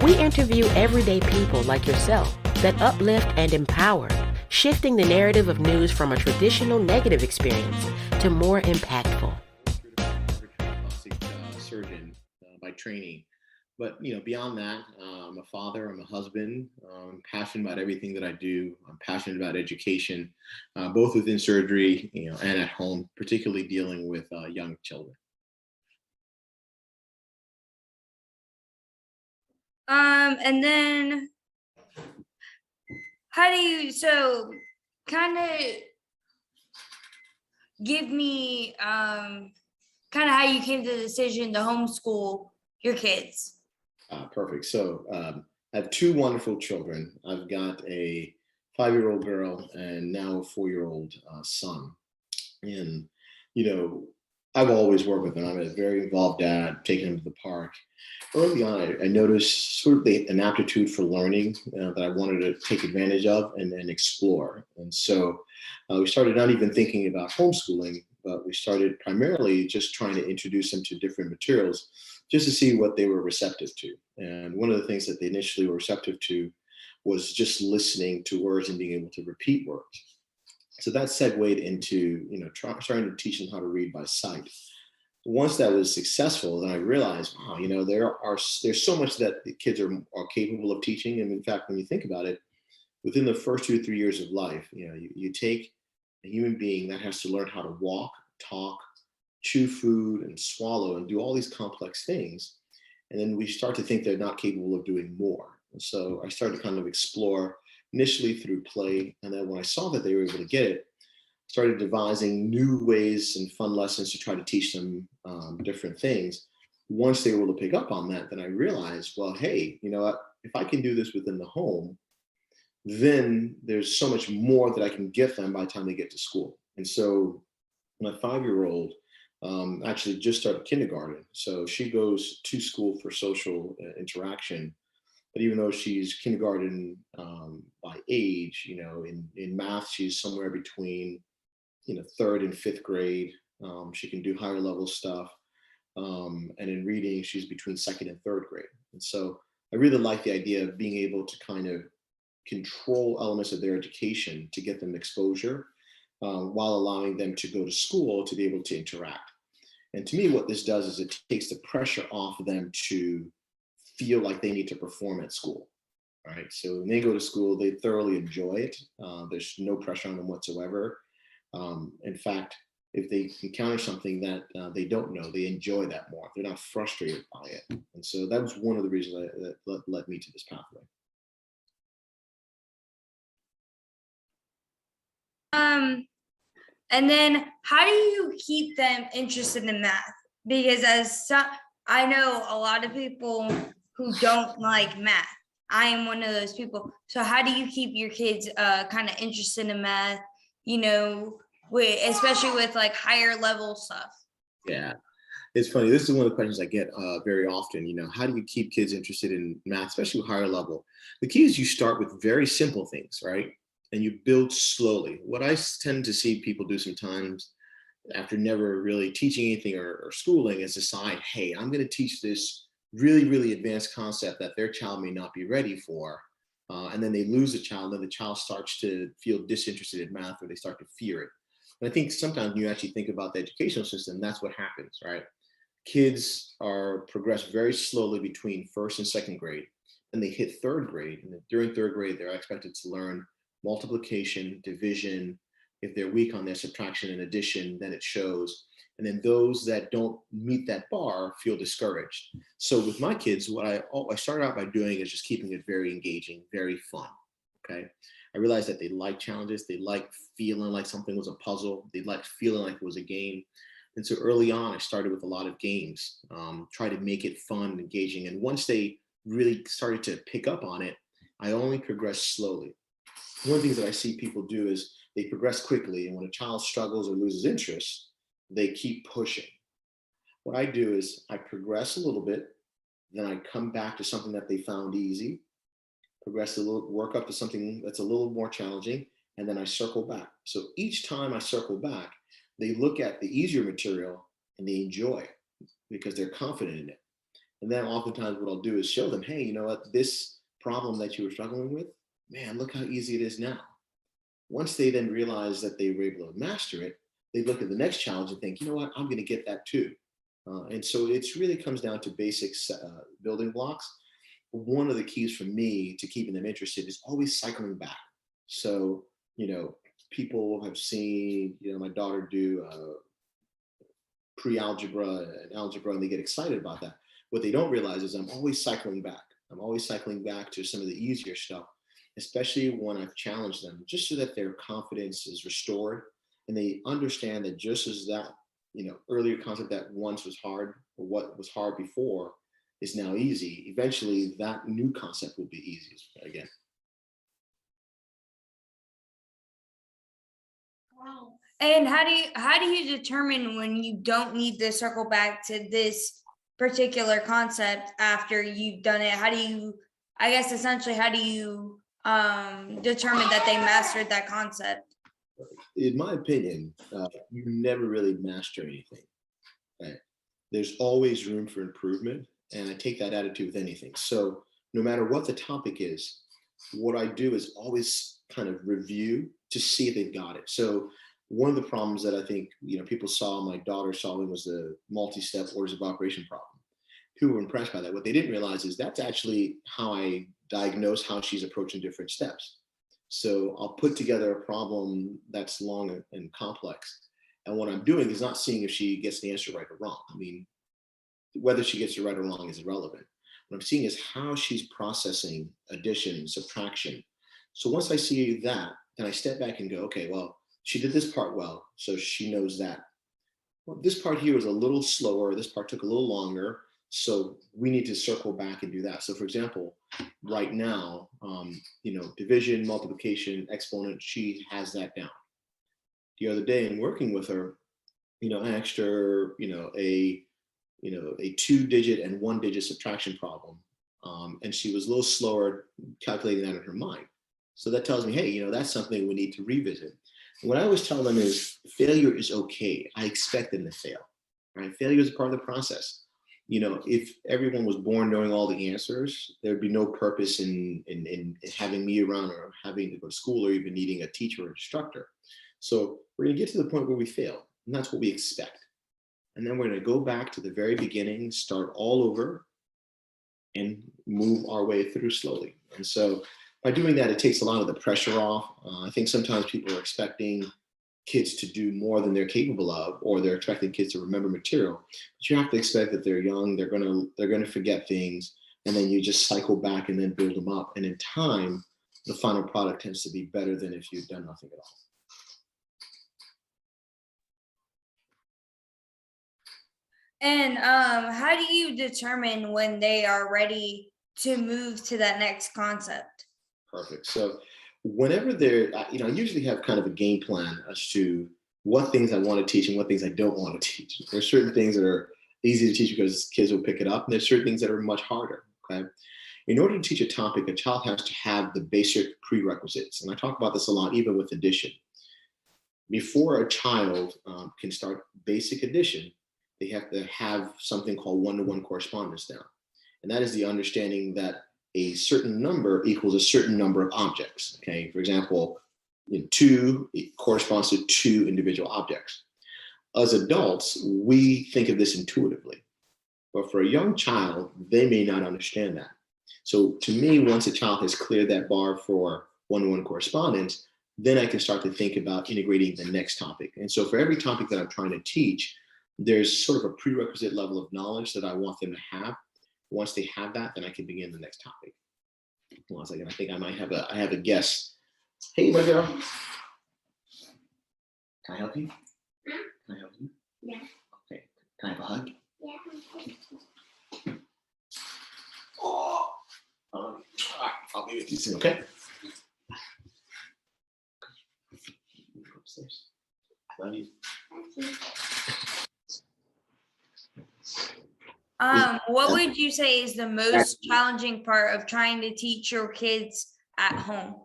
We interview everyday people like yourself that uplift and empower, shifting the narrative of news from a traditional negative experience to more impactful. Plastic surgeon by training. But beyond that, I'm a father. I'm a husband. I'm passionate about everything that I do. I'm passionate about education, both within surgery, and at home, particularly dealing with young children. And then how do you kind of give me kind of how you came to the decision to homeschool your kids? Perfect. So I have two wonderful children. I've got a 5-year-old girl and now a 4-year-old son. And, you know, I've always worked with them. I'm a very involved dad, taking them to the park. Early on, I noticed sort of an aptitude for learning that I wanted to take advantage of and explore. And so we started not even thinking about homeschooling, but we started primarily just trying to introduce them to different materials just to see what they were receptive to. And one of the things that they initially were receptive to was just listening to words and being able to repeat words. So that segued into trying to teach them how to read by sight. Once that was successful, then I realized, wow, there's so much that the kids are capable of teaching. And in fact, when you think about it, within the first 2 to 3 years of life, you take a human being that has to learn how to walk, talk, chew food, and swallow, and do all these complex things, and then we start to think they're not capable of doing more. And so I started to kind of explore initially through play, and then when I saw that they were able to get it, started devising new ways and fun lessons to try to teach them different things. Once they were able to pick up on that, then I realized, well, hey, you know what? If I can do this within the home, then there's so much more that I can give them by the time they get to school. And so my 5-year-old actually just started kindergarten. So she goes to school for social interaction. But even though she's kindergarten by age, in math, she's somewhere between third and fifth grade. She can do higher level stuff, and in reading she's between second and third grade. And so I really like the idea of being able to kind of control elements of their education to get them exposure, while allowing them to go to school to be able to interact. And to me, what this does is it takes the pressure off of them to feel like they need to perform at school. Right. So when they go to school, they thoroughly enjoy it. There's no pressure on them whatsoever. In fact, if they encounter something that they don't know, they enjoy that more. They're not frustrated by it. And so that was one of the reasons that led me to this pathway. And then how do you keep them interested in math? Because I know a lot of people who don't like math. I am one of those people. So how do you keep your kids kind of interested in math, especially with like higher level stuff? Yeah, it's funny. This is one of the questions I get very often. How do you keep kids interested in math, especially with higher level? The key is you start with very simple things, right? And you build slowly. What I tend to see people do sometimes after never really teaching anything or schooling is decide, hey, I'm going to teach this really, really advanced concept that their child may not be ready for. And then they lose the child, and the child starts to feel disinterested in math, or they start to fear it. And I think sometimes when you actually think about the educational system, that's what happens, right? Kids are progressed very slowly between first and second grade, and they hit third grade. And during third grade, they're expected to learn multiplication, division. If they're weak on their subtraction and addition, then it shows. And then those that don't meet that bar feel discouraged. So with my kids, what I started out by doing is just keeping it very engaging, very fun. Okay. I realized that they like challenges. They like feeling like something was a puzzle. They like feeling like it was a game. And so early on, I started with a lot of games, try to make it fun, engaging. And once they really started to pick up on it, I only progressed slowly. One of the things that I see people do is they progress quickly. And when a child struggles or loses interest, they keep pushing. What I do is I progress a little bit, then I come back to something that they found easy, progress a little, work up to something that's a little more challenging, and then I circle back. So each time I circle back, they look at the easier material and they enjoy it because they're confident in it. And then oftentimes what I'll do is show them, hey, you know what, this problem that you were struggling with, man, look how easy it is now. Once they then realize that they were able to master it, they look at the next challenge and think, you know what, I'm going to get that too. And so it's really comes down to basic building blocks. One of the keys for me to keeping them interested is always cycling back. So, you know, people have seen, you know, my daughter do pre-algebra and algebra, and they get excited about that. What they don't realize is I'm always cycling back. I'm always cycling back to some of the easier stuff, especially when I've challenged them, just so that their confidence is restored and they understand that just as that, you know, earlier concept that once was hard, or what was hard before is now easy, eventually that new concept will be easy again. Wow. And how do you determine when you don't need to circle back to this particular concept after you've done it? How do you, I guess essentially, how do you determine that they mastered that concept? In my opinion, you never really master anything. Right? There's always room for improvement, and I take that attitude with anything. So no matter what the topic is, what I do is always kind of review to see if they've got it. So one of the problems that I think, you know, people saw my daughter solving was the multi-step orders of operation problem. People were impressed by that. What they didn't realize is that's actually how I diagnose how she's approaching different steps. So I'll put together a problem that's long and complex. And what I'm doing is not seeing if she gets the answer right or wrong. I mean, whether she gets it right or wrong is irrelevant. What I'm seeing is how she's processing addition, subtraction. So once I see that, then I step back and go, okay, well, she did this part well, so she knows that. Well, this part here was a little slower. This part took a little longer. So we need to circle back and do that. So for example, right now, you know, division, multiplication, exponent, she has that down. The other day in working with her, you know, I asked her, a 2-digit and 1-digit subtraction problem. And she was a little slower calculating that in her mind. So that tells me, hey, you know, that's something we need to revisit. And what I always tell them is failure is okay. I expect them to fail, right? Failure is part of the process. You know, if everyone was born knowing all the answers, there'd be no purpose in having me around or having to go to school or even needing a teacher or instructor. So we're going to get to the point where we fail, and that's what we expect. And then we're going to go back to the very beginning, start all over, and move our way through slowly. And so by doing that, it takes a lot of the pressure off. I think sometimes people are expecting kids to do more than they're capable of, or they're expecting kids to remember material. But you have to expect that they're young, they're gonna forget things, and then you just cycle back and then build them up. And in time, the final product tends to be better than if you've done nothing at all. And how do you determine when they are ready to move to that next concept? Perfect. So whenever they're, you know, I usually have kind of a game plan as to what things I want to teach and what things I don't want to teach. There's certain things that are easy to teach because kids will pick it up, and there's certain things that are much harder. Okay. In order to teach a topic, a child has to have the basic prerequisites. And I talk about this a lot, even with addition. Before a child can start basic addition, they have to have something called one-to-one correspondence down. And that is the understanding that a certain number equals a certain number of objects. Okay, for example, 2 corresponds to 2 individual objects. As adults, we think of this intuitively, but for a young child, they may not understand that. So to me, once a child has cleared that bar for one-to-one correspondence, then I can start to think about integrating the next topic. And so for every topic that I'm trying to teach, there's sort of a prerequisite level of knowledge that I want them to have. Once they have that, then I can begin the next topic. One second, I think I might have a guest. Hey, my girl. Can I help you? Can I help you? Yeah. Okay. Can I have a hug? Yeah. Oh. All right. I'll be with you soon. Okay. Upstairs. Love you. What would you say is the most challenging part of trying to teach your kids at home?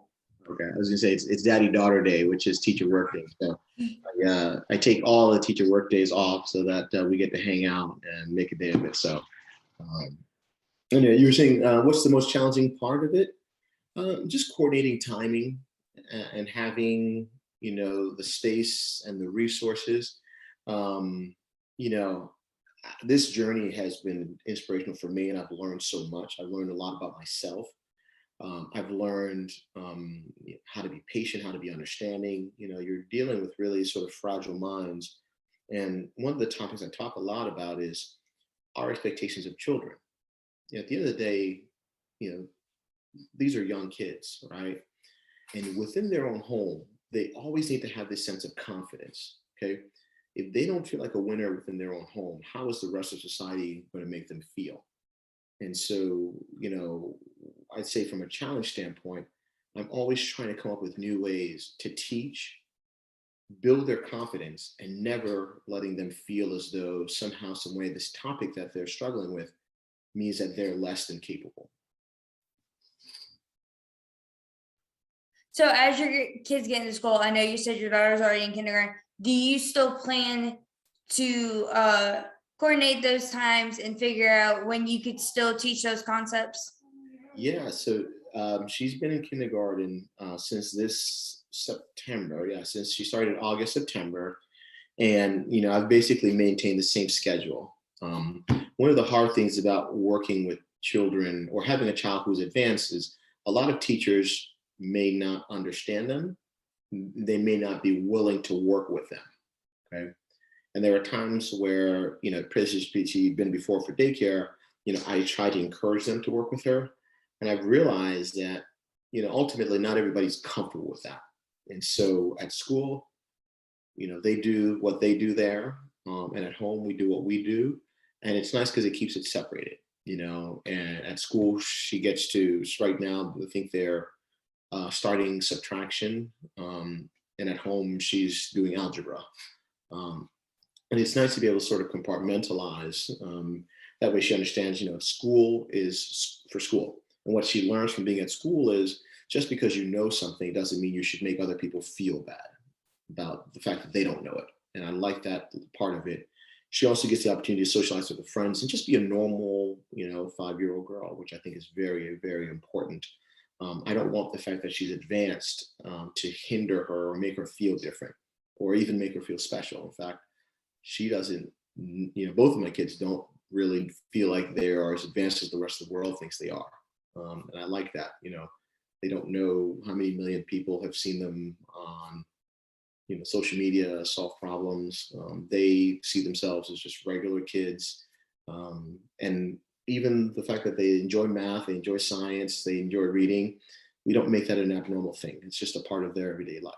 Okay, I was gonna say it's Daddy-Daughter Day, which is teacher work day. So I take all the teacher work days off so that we get to hang out and make a day of it. So And you were saying, what's the most challenging part of it? Just coordinating timing and having, the space and the resources. Um, you know, this journey has been inspirational for me, and I've learned so much. I've learned a lot about myself. I've learned how to be patient, how to be understanding. You're dealing with really sort of fragile minds. And one of the topics I talk a lot about is our expectations of children. At the end of the day, you know, these are young kids, right? And within their own home, they always need to have this sense of confidence. Okay. If they don't feel like a winner within their own home, how is the rest of society going to make them feel? And so, I'd say from a challenge standpoint, I'm always trying to come up with new ways to teach, build their confidence, and never letting them feel as though somehow, some way, this topic that they're struggling with means that they're less than capable. So as your kids get into school, I know you said your daughter's already in kindergarten. Do you still plan to coordinate those times and figure out when you could still teach those concepts? Yeah, so she's been in kindergarten since this September. Yeah, since she started August, September. And, I've basically maintained the same schedule. One of the hard things about working with children or having a child who's advanced is a lot of teachers may not understand them. They may not be willing to work with them. Okay. And there are times where, she's been before for daycare, I try to encourage them to work with her. And I've realized that, ultimately not everybody's comfortable with that. And so at school, they do what they do there. And at home, we do what we do. And it's nice because it keeps it separated, and at school, she gets to, right now, I think they're starting subtraction. And at home, she's doing algebra. And it's nice to be able to sort of compartmentalize. That way she understands, school is for school. And what she learns from being at school is just because you know something doesn't mean you should make other people feel bad about the fact that they don't know it. And I like that part of it. She also gets the opportunity to socialize with her friends and just be a normal, 5-year-old girl, which I think is very, very important. I don't want the fact that she's advanced to hinder her or make her feel different or even make her feel special. In fact, she doesn't, both of my kids don't really feel like they are as advanced as the rest of the world thinks they are. And I like that, they don't know how many million people have seen them on, social media, solve problems. They see themselves as just regular kids. And even the fact that they enjoy math, they enjoy science, they enjoy reading, we don't make that an abnormal thing. It's just a part of their everyday life.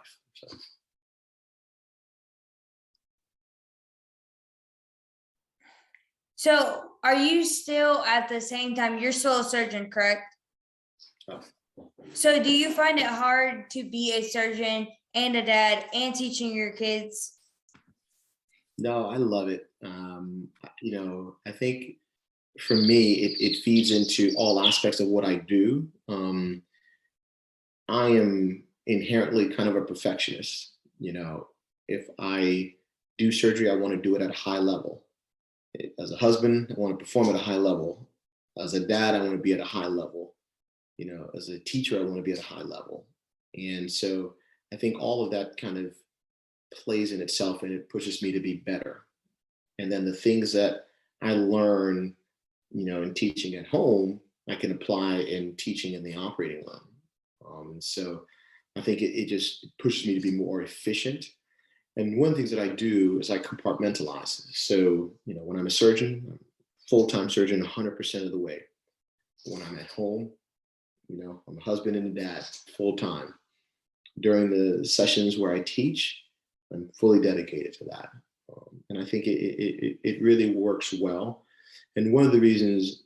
So are you still at the same time, you're still a surgeon, correct? Oh. So do you find it hard to be a surgeon and a dad and teaching your kids? No, I love it. I think for me, it feeds into all aspects of what I do. I am inherently kind of a perfectionist. If I do surgery, I want to do it at a high level. As a husband, I want to perform at a high level. As a dad, I want to be at a high level. As a teacher, I want to be at a high level. And so I think all of that kind of plays in itself and it pushes me to be better. And then the things that I learn, in teaching at home, I can apply in teaching in the operating room. And so I think it just pushes me to be more efficient. And one of the things that I do is I compartmentalize. So, when I'm a surgeon, I'm a full-time surgeon 100% of the way. When I'm at home, I'm a husband and a dad full-time. During the sessions where I teach, I'm fully dedicated to that. And I think it really works well. And one of the reasons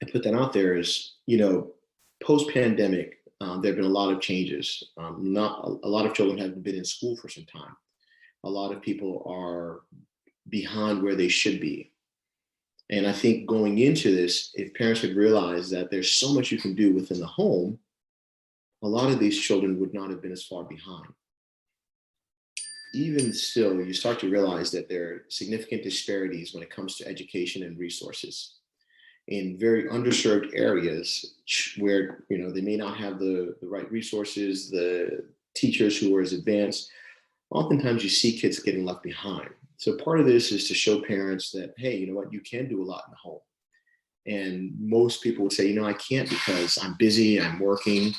I put that out there is, post-pandemic, there have been a lot of changes. Not a lot of children haven't been in school for some time. A lot of people are behind where they should be. And I think going into this, if parents had realized that there's so much you can do within the home, a lot of these children would not have been as far behind. Even still, you start to realize that there are significant disparities when it comes to education and resources. in very underserved areas where, they may not have the right resources, the teachers who are as advanced. Oftentimes you see kids getting left behind. So part of this is to show parents that, hey, you know what, you can do a lot in the home. And most people would say, I can't because I'm busy, I'm working.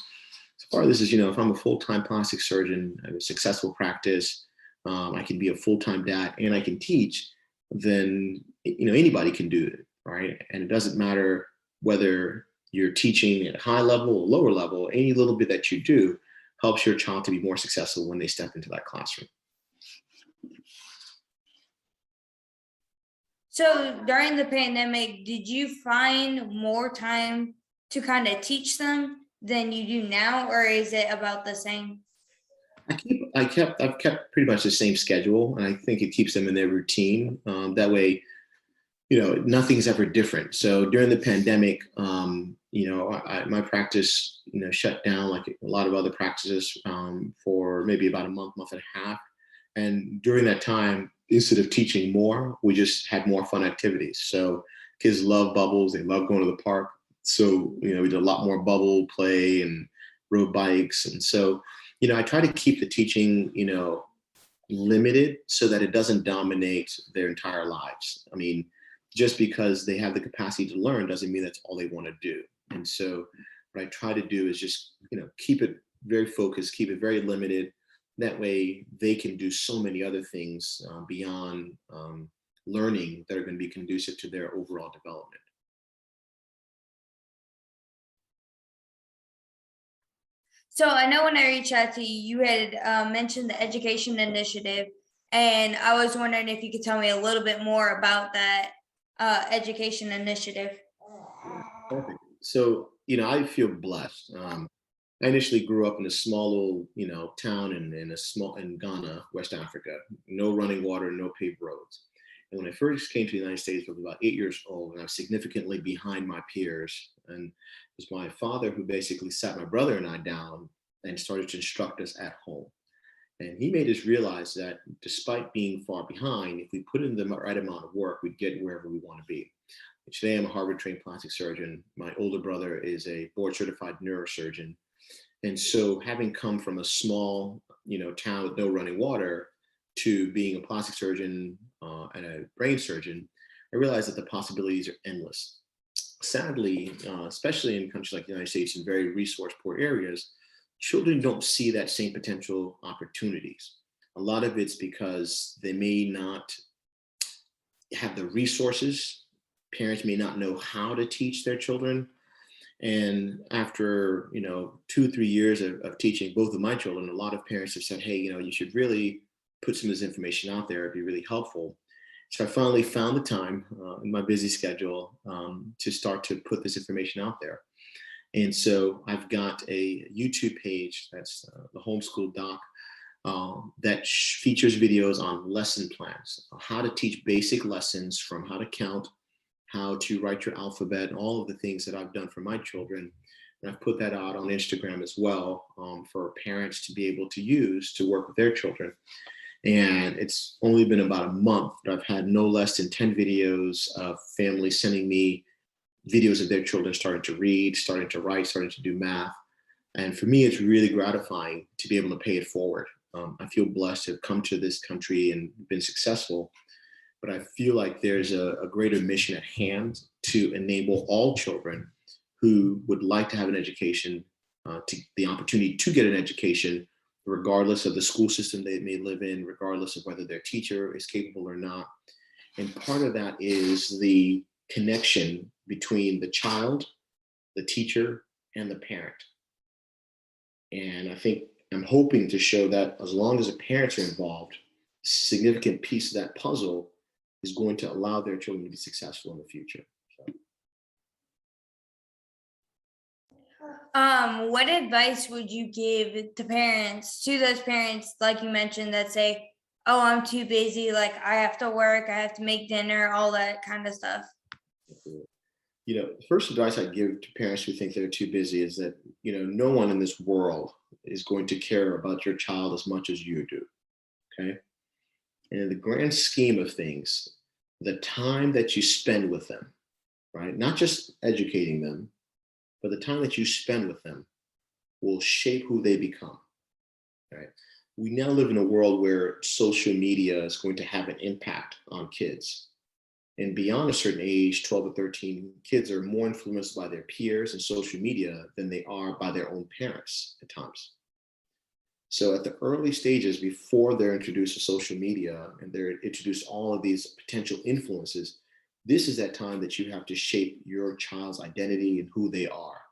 So part of this is, if I'm a full-time plastic surgeon, I have a successful practice, I can be a full-time dad and I can teach, then, anybody can do it, right? And it doesn't matter whether you're teaching at a high level or lower level, any little bit that you do helps your child to be more successful when they step into that classroom. So during the pandemic, did you find more time to kind of teach them than you do now, or is it about the same? I've kept pretty much the same schedule, and I think it keeps them in their routine. That way, nothing's ever different. So during the pandemic, my practice, shut down like a lot of other practices for maybe about a month and a half. And during that time, instead of teaching more, we just had more fun activities. So kids love bubbles. They love going to the park. So, we did a lot more bubble play and rode bikes. And so, I try to keep the teaching, limited so that it doesn't dominate their entire lives. I mean, just because they have the capacity to learn doesn't mean that's all they want to do. And so what I try to do is just, keep it very focused, keep it very limited. That way they can do so many other things beyond learning that are going to be conducive to their overall development. So I know when I reached out to you, you had mentioned the education initiative, and I was wondering if you could tell me a little bit more about that education initiative. Perfect. So, I feel blessed. I initially grew up in a small little, town in Ghana, West Africa. No running water, no paved roads. And when I first came to the United States, I was about 8 years old, and I was significantly behind my peers. And it was my father who basically sat my brother and I down and started to instruct us at home. And he made us realize that despite being far behind, if we put in the right amount of work, we'd get wherever we want to be. Today, I'm a Harvard-trained plastic surgeon. My older brother is a board-certified neurosurgeon. And so having come from a small, town with no running water to being a plastic surgeon and a brain surgeon, I realized that the possibilities are endless. Sadly, especially in countries like the United States in very resource poor areas, children don't see that same potential opportunities. A lot of it's because they may not have the resources. Parents may not know how to teach their children. And after, 2-3 years of teaching both of my children, a lot of parents have said, hey, you should really put some of this information out there. It'd be really helpful. So I finally found the time in my busy schedule to start to put this information out there. And so I've got a YouTube page that's the Homeschool Doc that features videos on lesson plans, how to teach basic lessons from how to count, how to write your alphabet, all of the things that I've done for my children. And I've put that out on Instagram as well for parents to be able to use to work with their children. And it's only been about a month, but I've had no less than 10 videos of families sending me videos of their children starting to read, starting to write, starting to do math. And for me, it's really gratifying to be able to pay it forward. I feel blessed to have come to this country and been successful, but I feel like there's a greater mission at hand to enable all children who would like to have an education, to the opportunity to get an education, regardless of the school system they may live in, regardless of whether their teacher is capable or not. And part of that is the connection between the child, the teacher, and the parent. And I'm hoping to show that as long as the parents are involved, a significant piece of that puzzle is going to allow their children to be successful in the future. What advice would you give to those parents, like you mentioned, that say, oh, I'm too busy, like I have to work, I have to make dinner, all that kind of stuff? The first advice I give to parents who think they're too busy is that, no one in this world is going to care about your child as much as you do, okay? And in the grand scheme of things, the time that you spend with them right? Not just educating them, but the time that you spend with them will shape who they become, right? We now live in a world where social media is going to have an impact on kids. And beyond a certain age, 12 or 13, kids are more influenced by their peers and social media than they are by their own parents at times. So at the early stages, before they're introduced to social media and they're introduced all of these potential influences, this is that time that you have to shape your child's identity and who they are.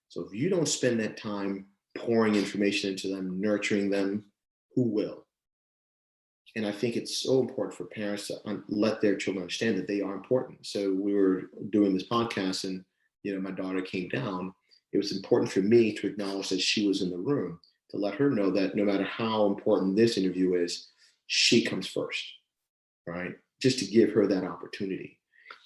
So if you don't spend that time pouring information into them, nurturing them, who will? And I think it's so important for parents to let their children understand that they are important. So we were doing this podcast and, my daughter came down. It was important for me to acknowledge that she was in the room, to let her know that no matter how important this interview is, she comes first, right? Just to give her that opportunity.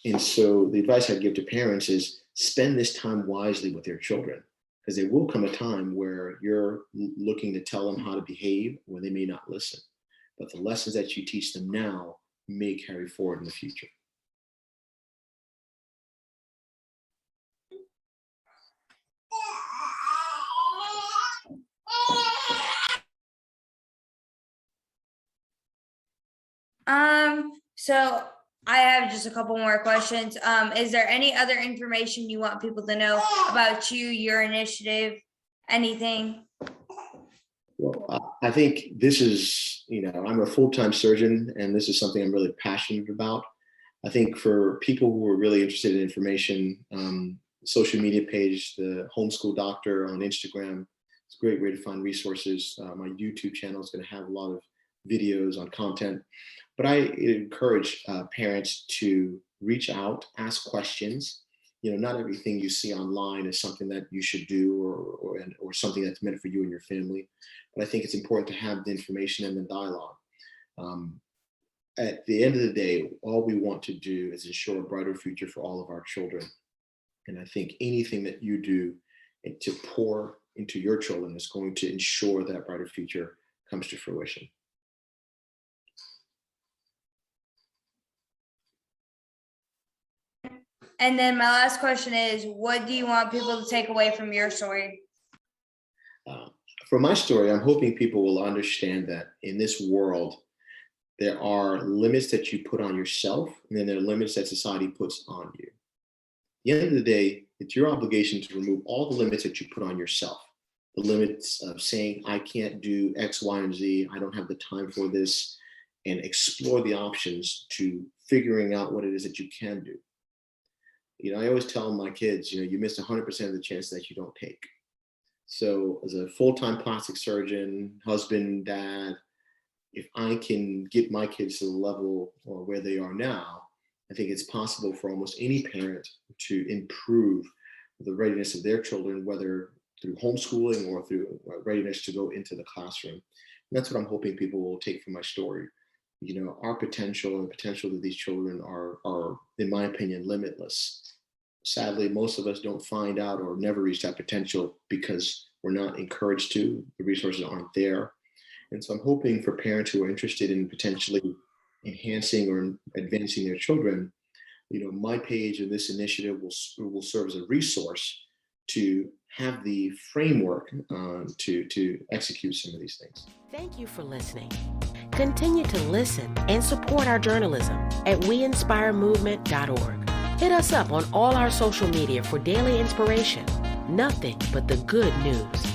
And so the advice I give to parents is spend this time wisely with your children, because there will come a time where you're looking to tell them how to behave when they may not listen. But the lessons that you teach them now may carry forward in the future. So I have just a couple more questions. Is there any other information you want people to know about you, your initiative, anything? Well, I think this is, I'm a full-time surgeon, and this is something I'm really passionate about. I think for people who are really interested in information, social media page, the Homeschool Doctor on Instagram, it's a great way to find resources. My YouTube channel is going to have a lot of videos on content. But I encourage parents to reach out, ask questions. Not everything you see online is something that you should do or something that's meant for you and your family. But I think it's important to have the information and the dialogue. At the end of the day, all we want to do is ensure a brighter future for all of our children. And I think anything that you do to pour into your children is going to ensure that brighter future comes to fruition. And then my last question is, what do you want people to take away from your story? From my story, I'm hoping people will understand that in this world, there are limits that you put on yourself, and then there are limits that society puts on you. At the end of the day, it's your obligation to remove all the limits that you put on yourself. The limits of saying, I can't do X, Y, and Z, I don't have the time for this, and explore the options to figuring out what it is that you can do. I always tell my kids, you miss 100% of the chance that you don't take. So as a full-time plastic surgeon, husband, dad, if I can get my kids to the level or where they are now, I think it's possible for almost any parent to improve the readiness of their children, whether through homeschooling or through readiness to go into the classroom. And that's what I'm hoping people will take from my story. Our potential and the potential of these children are, in my opinion, limitless. Sadly, most of us don't find out or never reach that potential because we're not encouraged to. The resources aren't there. And so I'm hoping for parents who are interested in potentially enhancing or advancing their children, my page and this initiative will serve as a resource to have the framework to execute some of these things. Thank you for listening. Continue to listen and support our journalism at weinspiremovement.org. Hit us up on all our social media for daily inspiration. Nothing but the good news.